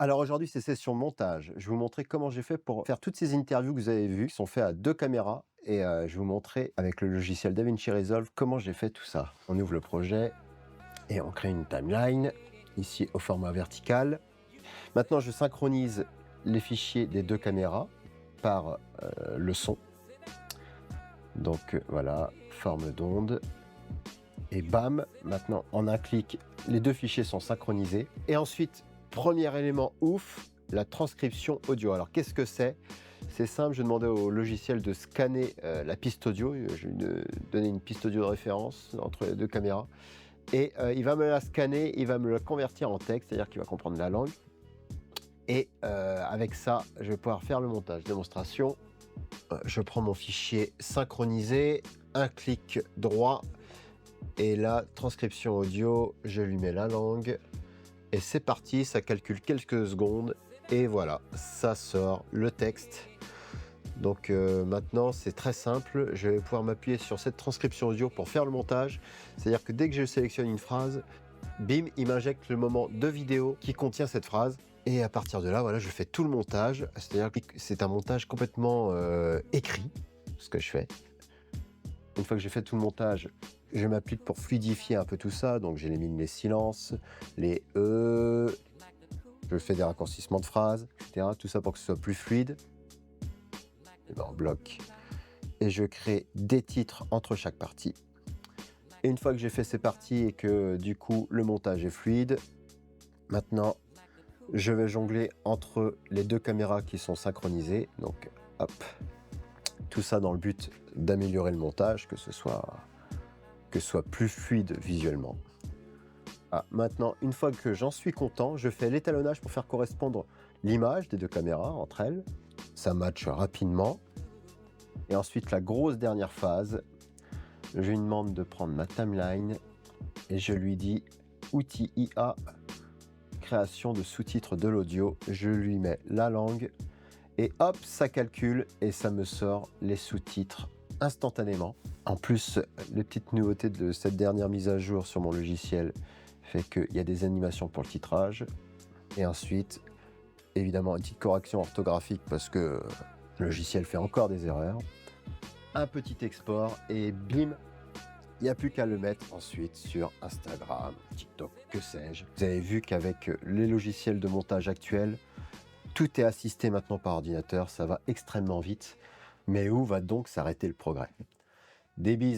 Alors aujourd'hui, c'est session montage. Je vais vous montrer comment j'ai fait pour faire toutes ces interviews que vous avez vues, qui sont faites à 2 caméras et je vais vous montrer avec le logiciel DaVinci Resolve comment j'ai fait tout ça. On ouvre le projet et on crée une timeline, ici au format vertical. Maintenant, je synchronise les fichiers des 2 caméras par le son. Donc voilà, forme d'onde. Et bam, maintenant en un clic, les 2 fichiers sont synchronisés. Et ensuite, premier élément ouf, la transcription audio. Alors qu'est-ce que c'est? C'est simple, je demandais au logiciel de scanner la piste audio. Je lui ai donné une piste audio de référence entre les 2 caméras. Et il va me la scanner, il va me la convertir en texte, c'est-à-dire qu'il va comprendre la langue. Et avec ça, je vais pouvoir faire le montage. Démonstration, je prends mon fichier synchronisé, un clic droit, et là, transcription audio, je lui mets la langue, et c'est parti, ça calcule quelques secondes, et voilà, ça sort le texte. Donc maintenant, c'est très simple, je vais pouvoir m'appuyer sur cette transcription audio pour faire le montage. C'est-à-dire que dès que je sélectionne une phrase, bim, il m'injecte le moment de vidéo qui contient cette phrase. Et à partir de là, voilà, je fais tout le montage. C'est-à-dire que c'est un montage complètement écrit, ce que je fais. Une fois que j'ai fait tout le montage, je m'applique pour fluidifier un peu tout ça. Donc j'élimine les silences, les je fais des raccourcissements de phrases, etc. Tout ça pour que ce soit plus fluide. Et ben, on bloque. Et je crée des titres entre chaque partie. Et une fois que j'ai fait ces parties et que du coup le montage est fluide, maintenant je vais jongler entre les 2 caméras qui sont synchronisées. Donc hop, tout ça dans le but d'améliorer le montage, que ce soit plus fluide visuellement. Ah, maintenant, une fois que j'en suis content, je fais l'étalonnage pour faire correspondre l'image des 2 caméras entre elles. Ça matche rapidement. Et ensuite, la grosse dernière phase, je lui demande de prendre ma timeline et je lui dis outil IA, création de sous-titres de l'audio. Je lui mets la langue et hop, ça calcule et ça me sort les sous-titres instantanément. En plus, les petites nouveautés de cette dernière mise à jour sur mon logiciel fait qu'il y a des animations pour le titrage. Et ensuite, évidemment, une petite correction orthographique parce que le logiciel fait encore des erreurs. Un petit export et bim, il n'y a plus qu'à le mettre ensuite sur Instagram, TikTok, que sais-je. Vous avez vu qu'avec les logiciels de montage actuels, tout est assisté maintenant par ordinateur, ça va extrêmement vite. Mais où va donc s'arrêter le progrès? Des bises.